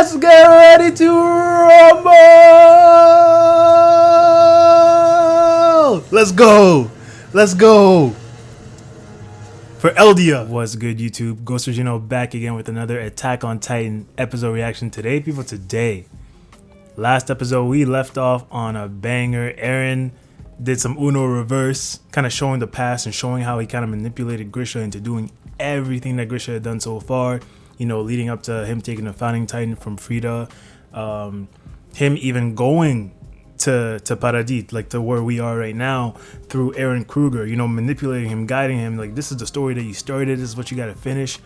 Let's get ready to rumble! Let's go! Let's go! For Eldia. What's good, YouTube? Ghost Regino back again with another Attack on Titan episode reaction today. People, today, last episode we left off on a banger. Eren did some Uno reverse, kind of showing the past and showing how he kind of manipulated Grisha into doing everything that Grisha had done so far, you know, leading up to him taking the founding titan from Frida, him even going to Paradis, like to where we are right now, through Eren Kruger, you know, manipulating him, guiding him, like, this is the story that you started, this is what you got to finish.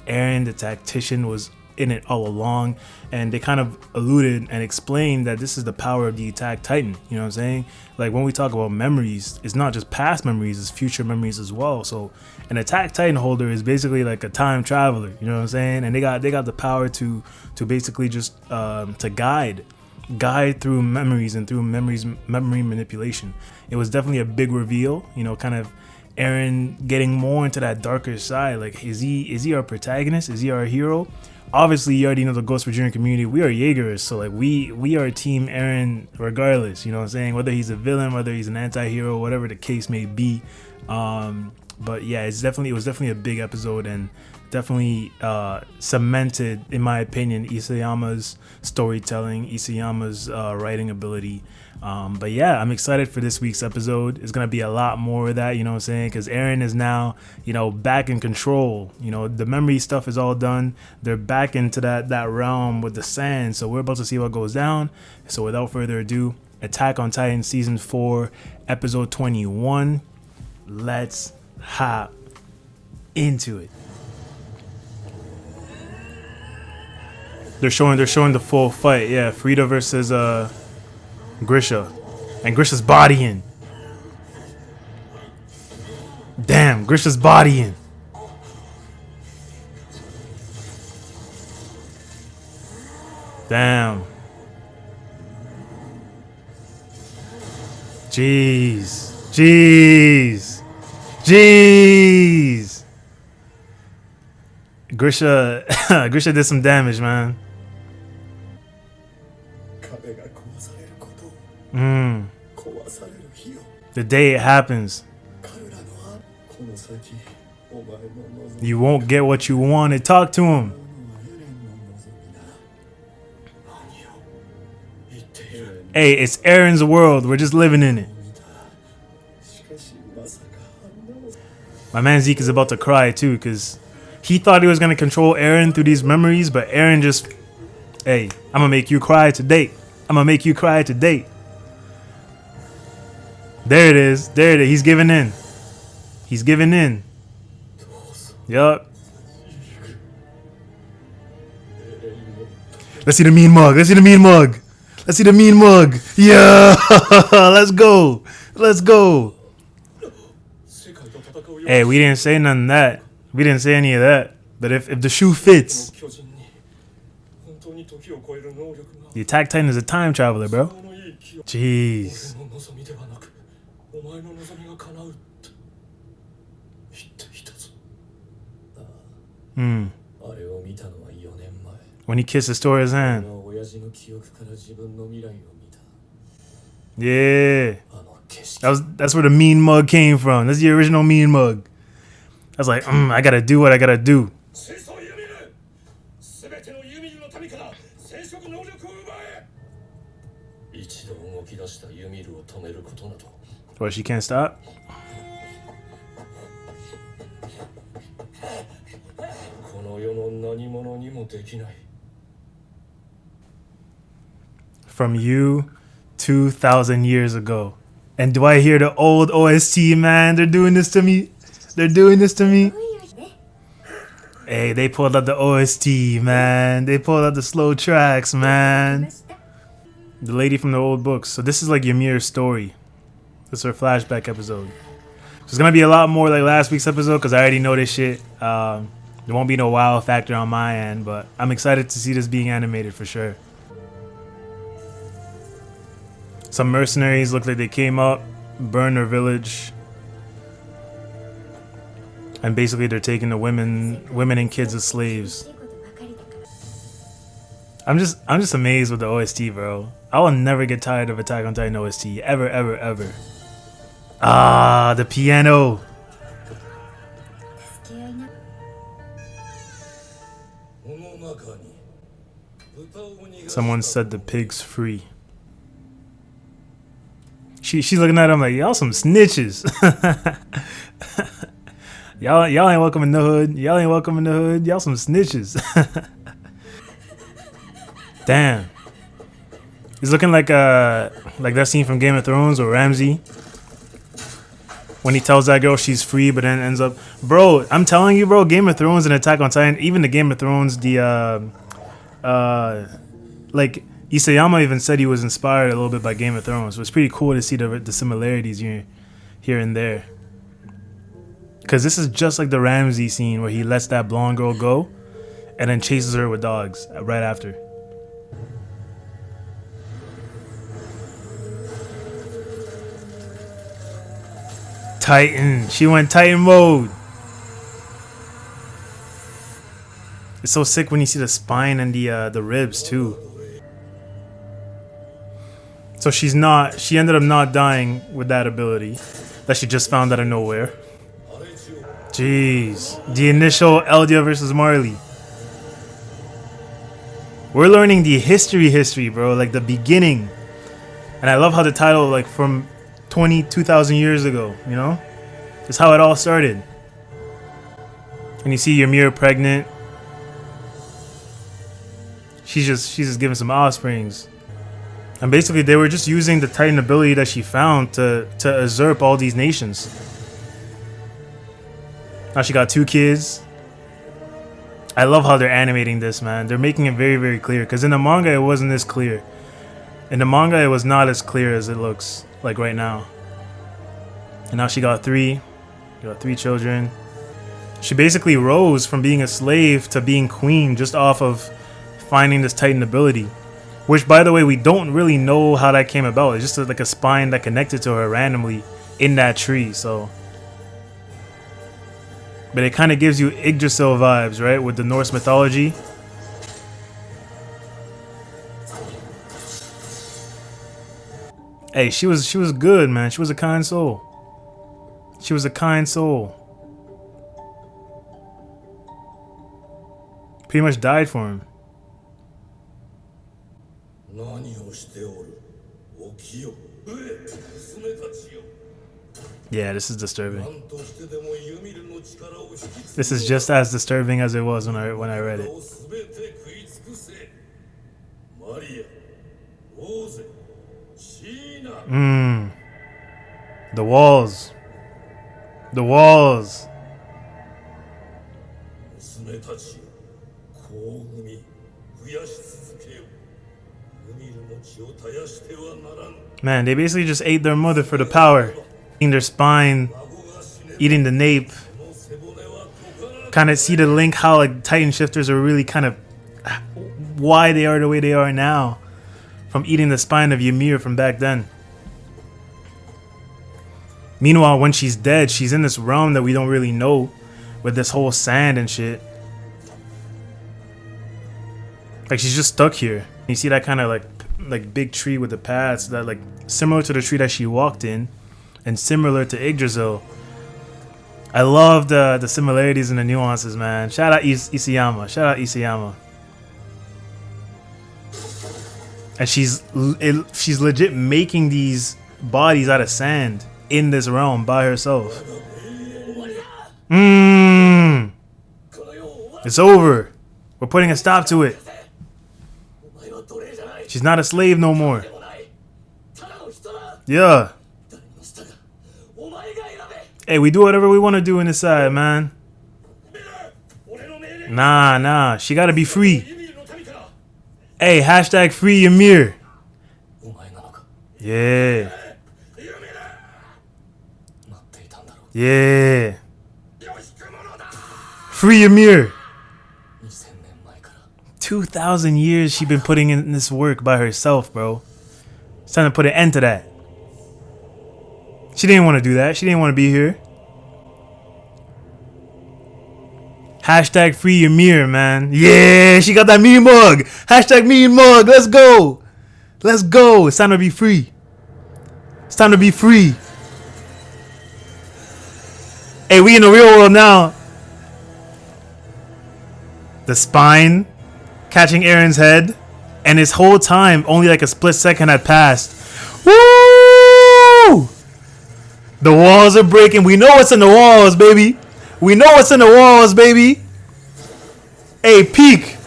Eren, the tactician, was in it all along, and they kind of alluded and explained that this is the power of the Attack Titan, you know what I'm saying? Like, when we talk about memories, it's not just past memories, it's future memories as well. So an Attack Titan holder is basically like a time traveler, you know what I'm saying? And they got the power to basically just to guide through memories and through memory manipulation. It was definitely a big reveal, you know, kind of Eren getting more into that darker side. Like, is he our protagonist? Is he our hero? Obviously, you already know the Ghost Regino community. We are Jaegers, so like we are Team Eren regardless. You know what I'm saying? Whether he's a villain, whether he's an anti-hero, whatever the case may be. But yeah, it was definitely a big episode, and definitely cemented, in my opinion, Isayama's storytelling, Isayama's writing ability. But yeah, I'm excited for this week's episode. It's gonna be a lot more of that, you know what I'm saying? Because Eren is now, you know, back in control. You know, the memory stuff is all done. They're back into that realm with the sand. So we're about to see what goes down. So without further ado, Attack on Titan Season 4, Episode 21. Let's hop into it. They're showing the full fight. Yeah, Frida versus Grisha, and Grisha's bodying. Damn, Grisha's bodying. Damn. Jeez. Grisha did some damage, man. The day it happens, you won't get what you wanted. Talk to him. Hey, it's Eren's world. We're just living in it. My man Zeke is about to cry too, because he thought he was going to control Eren through these memories, but Eren just, hey, I'm going to make you cry today. There it is. He's giving in. Yup. Let's see the mean mug. Yeah. Let's go. Hey, we didn't say none of that. We didn't say any of that. But if the shoe fits, the Attack Titan is a time traveler, bro. Jeez. When he kisses Tora's hand. Yeah. That's where the mean mug came from. That's the original mean mug. I was like, I gotta do what I gotta do. What, she can't stop? From you 2,000 years ago. And do I hear the old OST, man? They're doing this to me. Hey, they pulled out the OST, man. They pulled out the slow tracks, man. The lady from the old books. So this is like Ymir's story. This is her flashback episode. So it's gonna be a lot more like last week's episode, because I already know this shit. There won't be no wow factor on my end, but I'm excited to see this being animated for sure. Some mercenaries look like they came up, burned their village, and basically they're taking the women and kids as slaves. I'm just amazed with the OST, bro. I will never get tired of Attack on Titan OST ever, ever, ever. Ah, the piano. Someone said the pig's free. She's looking at him like, y'all some snitches. y'all ain't welcome in the hood. Y'all ain't welcome in the hood. Y'all some snitches. Damn. He's looking like that scene from Game of Thrones where Ramsay, when he tells that girl she's free, but then ends up, bro. I'm telling you, bro. Game of Thrones and Attack on Titan, even the Game of Thrones, like Isayama even said he was inspired a little bit by Game of Thrones. So it's pretty cool to see the similarities here and there. Because this is just like the Ramsay scene where he lets that blonde girl go and then chases her with dogs right after. Titan. She went Titan mode. It's so sick when you see the spine and the ribs too. So she ended up not dying with that ability that she just found out of nowhere. Jeez. The initial Eldia versus Marley. We're learning the history, bro. Like the beginning. And I love how the title, like from 2,000 years ago, you know? That's how it all started. And you see Ymir pregnant. She's just giving some offsprings. And basically they were just using the Titan ability that she found to usurp all these nations. Now she got 2 kids. I love how they're animating this, man. They're making it very, very clear. Because in the manga, it wasn't this clear. In the manga, it was not as clear as it looks like right now. And now she got 3. She got 3 children. She basically rose from being a slave to being queen just off of finding this Titan ability. Which, by the way, we don't really know how that came about. It's just like a spine that connected to her randomly in that tree, so... But it kind of gives you Yggdrasil vibes, right? With the Norse mythology. Hey, she was good, man. She was a kind soul. She was a kind soul. Pretty much died for him. Yeah, this is disturbing. This is just as disturbing as it was when I read it. The walls. The walls. Man, they basically just ate their mother for the power. Eating their spine, eating the nape. Kind of see the link how like Titan shifters are really kind of why they are the way they are now. From eating the spine of Ymir from back then. Meanwhile, when she's dead, she's in this realm that we don't really know. With this whole sand and shit. Like she's just stuck here. You see that kind of like big tree with the paths that like similar to the tree that she walked in. And similar to Yggdrasil. I love the similarities and the nuances, man. Shout out Isayama. Shout out Isayama. And she's legit making these bodies out of sand in this realm by herself. It's over. We're putting a stop to it. She's not a slave no more. Yeah. Hey, we do whatever we want to do in this side, man. Nah. She gotta be free. Hey, hashtag free Ymir. Yeah. Yeah. Free Ymir. 2,000 years she been putting in this work by herself, bro. It's time to put an end to that. She didn't want to do that. She didn't want to be here. Hashtag free Ymir, man. Yeah, she got that mean mug. Hashtag mean mug. Let's go. Let's go. It's time to be free. It's time to be free. Hey, we in the real world now. The spine catching Aaron's head. And this whole time, only like a split second had passed. Woo! The walls are breaking. We know what's in the walls, baby. We know what's in the walls, baby. Hey, peek.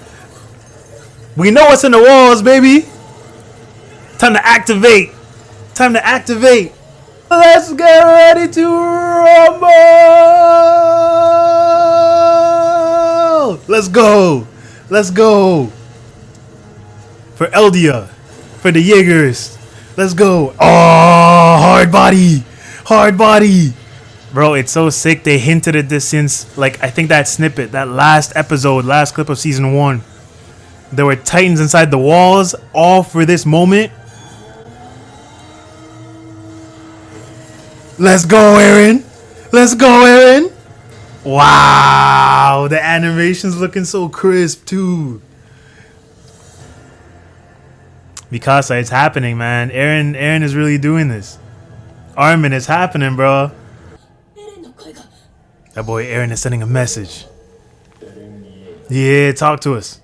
We know what's in the walls, baby. Time to activate. Time to activate. Let's get ready to rumble. Let's go. Let's go. For Eldia. For the Jaegers. Let's go. Oh, hard body. Hard body. Bro, it's so sick. They hinted at this since, like, I think that snippet, that last episode, last clip of season 1. There were titans inside the walls, all for this moment. Let's go, Aaron. Let's go, Aaron. Wow, the animation's looking so crisp, too. Mikasa, it's happening, man. Aaron is really doing this. Armin, it's happening, bro. That boy Aaron is sending a message. Yeah, talk to us.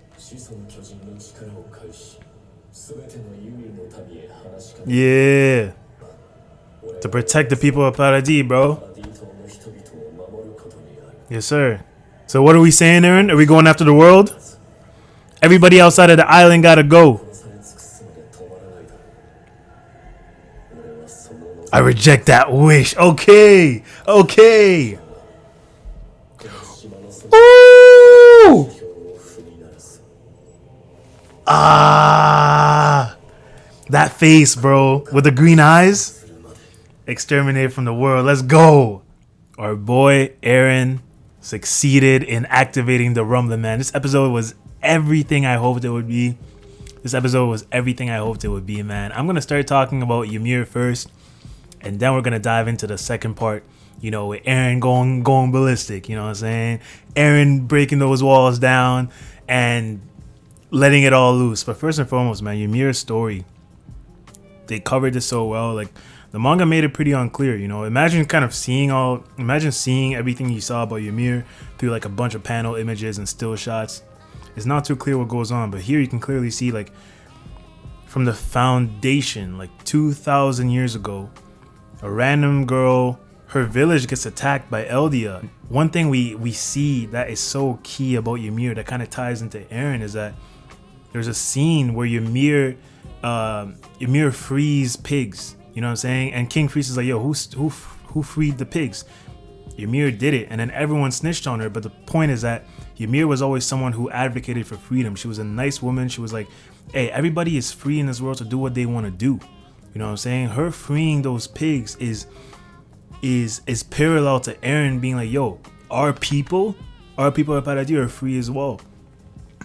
Yeah. To protect the people of Paradis, bro. Yes, sir. So what are we saying, Aaron? Are we going after the world? Everybody outside of the island gotta go. I reject that wish. Okay. Okay. Ooh. Ah. That face, bro. With the green eyes. Exterminate from the world. Let's go. Our boy Aaron succeeded in activating the rumbling, man. This episode was everything I hoped it would be. This episode was everything I hoped it would be, man. I'm going to start talking about Ymir first. And then we're going to dive into the second part, you know, with Aaron going ballistic, you know what I'm saying? Aaron breaking those walls down and letting it all loose. But first and foremost, man, Ymir's story, they covered this so well. Like, the manga made it pretty unclear, you know. Imagine seeing everything you saw about Ymir through like a bunch of panel images and still shots. It's not too clear what goes on, but here you can clearly see, like, from the foundation, like 2,000 years ago, a random girl, her village gets attacked by Eldia. One thing we see that is so key about Ymir that kind of ties into Aaron is that there's a scene where Ymir frees pigs. You know what I'm saying? And King Priest is like, yo, who freed the pigs? Ymir did it, and then everyone snitched on her. But the point is that Ymir was always someone who advocated for freedom. She was a nice woman. She was like, hey, everybody is free in this world to do what they want to do. You know what I'm saying? Her freeing those pigs is parallel to Aaron being like, yo, our people of Paradis are free as well.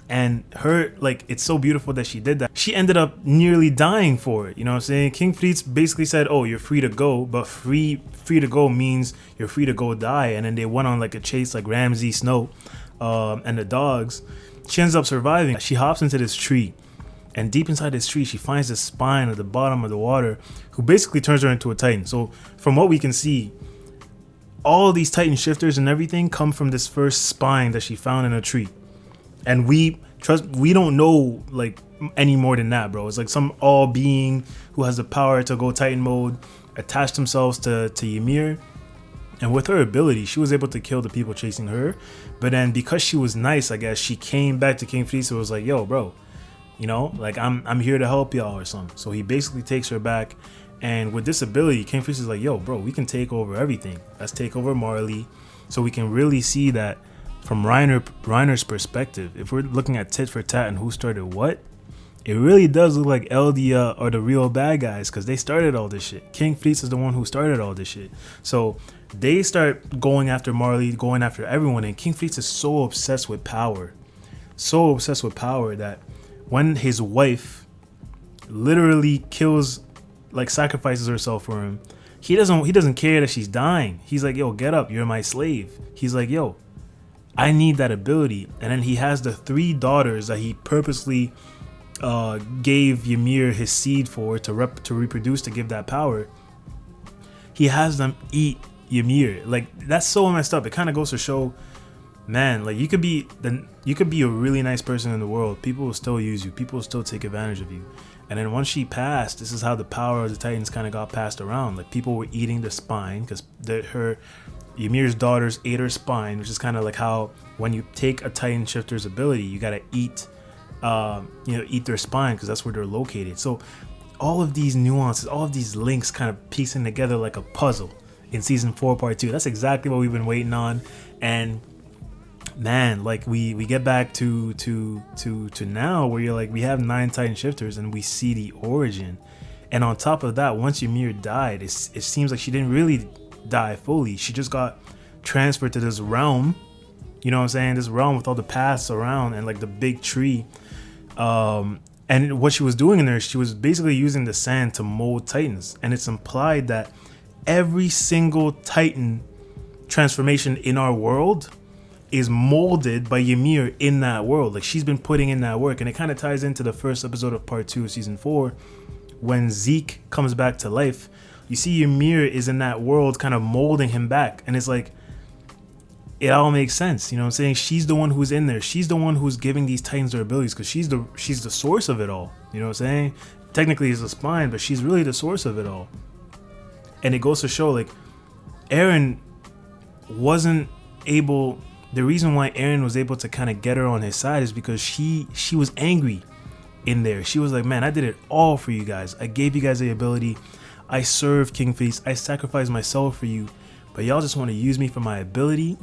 And her, like, it's so beautiful that she did that. She ended up nearly dying for it. You know what I'm saying? King Fritz basically said, oh, you're free to go, but free to go means you're free to go die. And then they went on like a chase like Ramsay, Snow, and the dogs. She ends up surviving. She hops into this tree. And deep inside this tree, she finds this spine at the bottom of the water who basically turns her into a titan. So from what we can see, all these titan shifters and everything come from this first spine that she found in a tree. And we don't know like any more than that, bro. It's like some all being who has the power to go titan mode, attach themselves to Ymir. And with her ability, she was able to kill the people chasing her. But then because she was nice, I guess, she came back to King Fritz and was like, yo, bro, you know, like I'm here to help y'all or something. So he basically takes her back. And with this ability, King Fritz is like, yo, bro, we can take over everything. Let's take over Marley. So we can really see that from Reiner's perspective, if we're looking at tit for tat and who started what, it really does look like Eldia are the real bad guys because they started all this shit. King Fritz is the one who started all this shit. So they start going after Marley, going after everyone, and King Fritz is so obsessed with power. So obsessed with power that when his wife literally kills, like sacrifices herself for him, he doesn't care that she's dying. He's like, yo, get up, you're my slave. He's like, yo, I need that ability. And then he has the 3 daughters that he purposely gave Ymir his seed for to reproduce, to give that power. He has them eat Ymir. Like, that's so messed up. It kind of goes to show, man, like, you could be a really nice person in the world. People will still use you. People will still take advantage of you. And then once she passed, this is how the power of the Titans kind of got passed around. Like, people were eating the spine because Ymir's daughters ate her spine, which is kind of like how when you take a Titan shifter's ability, you gotta eat their spine because that's where they're located. So all of these nuances, all of these links, kind of piecing together like a puzzle in season 4, part 2. That's exactly what we've been waiting on. And man, like we get back to now where you're like, we have 9 Titan shifters and we see the origin. And on top of that, once Ymir died, it seems like she didn't really die fully. She just got transferred to this realm, you know what I'm saying, this realm with all the paths around and like the big tree. And what she was doing in there, she was basically using the sand to mold Titans. And it's implied that every single Titan transformation in our world is molded by Ymir in that world. Like, she's been putting in that work. And it kind of ties into the first episode of part 2 of season 4 when Zeke comes back to life. You see Ymir is in that world kind of molding him back. And it's like, it all makes sense. You know what I'm saying? She's the one who's in there. She's the one who's giving these Titans their abilities because she's the source of it all. You know what I'm saying? Technically it's the spine, but she's really the source of it all. And it goes to show, like, Eren wasn't able... The reason why Eren was able to kind of get her on his side is because she was angry in there. She was like, man, I did it all for you guys. I gave you guys the ability. I served King Feast. I sacrificed myself for you. But y'all just want to use me for my ability.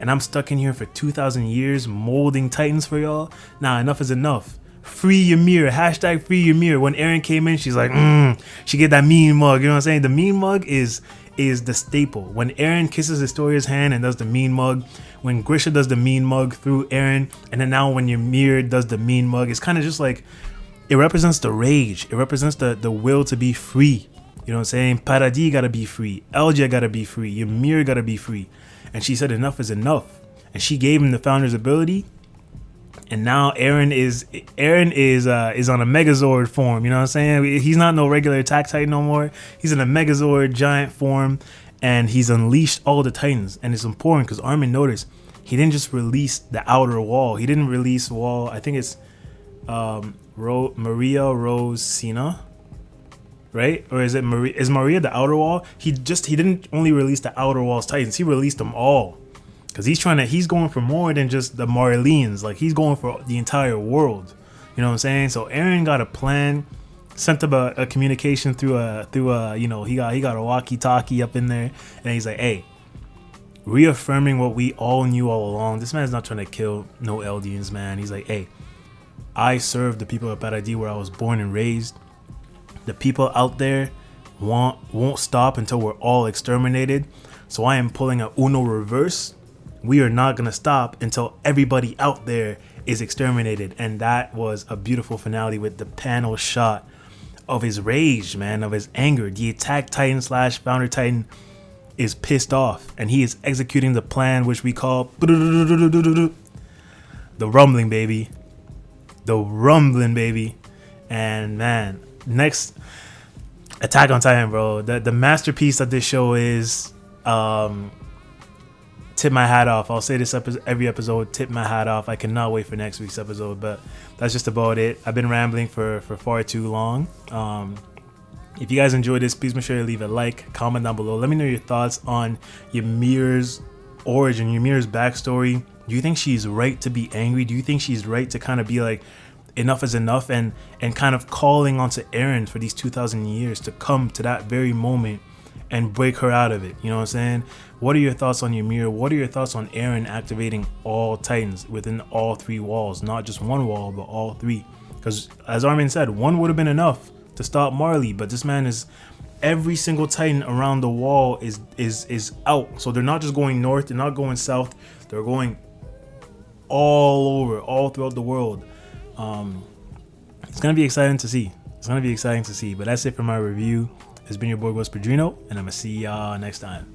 And I'm stuck in here for 2,000 years molding Titans for y'all. Nah, enough is enough. Free Ymir. Hashtag free Ymir. When Eren came in, she's like, she get that mean mug. You know what I'm saying? The mean mug is the staple. When Eren kisses Historia's hand and does the mean mug, when Grisha does the mean mug through Eren, and then now when Ymir does the mean mug, it's kind of just like, it represents the rage. It represents the will to be free. You know what I'm saying? Paradis gotta be free. Eldia gotta be free. Ymir gotta be free. And she said enough is enough. And she gave him the Founder's ability. And now Eren is on a Megazord form. You know what I'm saying? He's not no regular attack Titan no more. He's in a Megazord giant form. And he's unleashed all the Titans. And it's important because Armin noticed he didn't just release the outer wall. He didn't release wall. I think it's Maria Rose Cena. Right? Or is it Maria? Is Maria the outer wall? He didn't only release the outer wall's Titans. He released them all. Because he's going for more than just the Marleans. Like, he's going for the entire world. You know what I'm saying? So Eren got a plan, sent up a communication through he got a walkie-talkie up in there, and he's like, hey, reaffirming what we all knew all along. This man's not trying to kill no Eldians, man. He's like, hey, I served the people of Paradis where I was born and raised. The people out there won't stop until we're all exterminated. So I am pulling a Uno reverse. We are not going to stop until everybody out there is exterminated. And that was a beautiful finale with the panel shot of his rage, man, of his anger. The attack Titan / Founder Titan is pissed off. And he is executing the plan, which we call the rumbling, baby. The rumbling, baby. And man, next, Attack on Titan, bro. The masterpiece of this show is... tip my hat off. I'll say this every episode. Tip my hat off. I cannot wait for next week's episode. But that's just about it. I've been rambling for far too long. If you guys enjoyed this, please make sure to leave a like, comment down below. Let me know your thoughts on Ymir's origin, Ymir's backstory. Do you think she's right to be angry? Do you think she's right to kind of be like, enough is enough, and kind of calling onto Eren for these 2,000 years to come to that very moment and break her out of it? You know what I'm saying? What are your thoughts on Ymir? What are your thoughts on Eren activating all Titans within all 3 walls? Not just one wall, but all 3. Because as Armin said, one would have been enough to stop Marley, but this man is... Every single Titan around the wall is out. So they're not just going north, they're not going south, they're going all over, all throughout the world. It's going to be exciting to see. But that's it for my review. It's been your boy Ghost Pedrino, and I'm going to see y'all next time.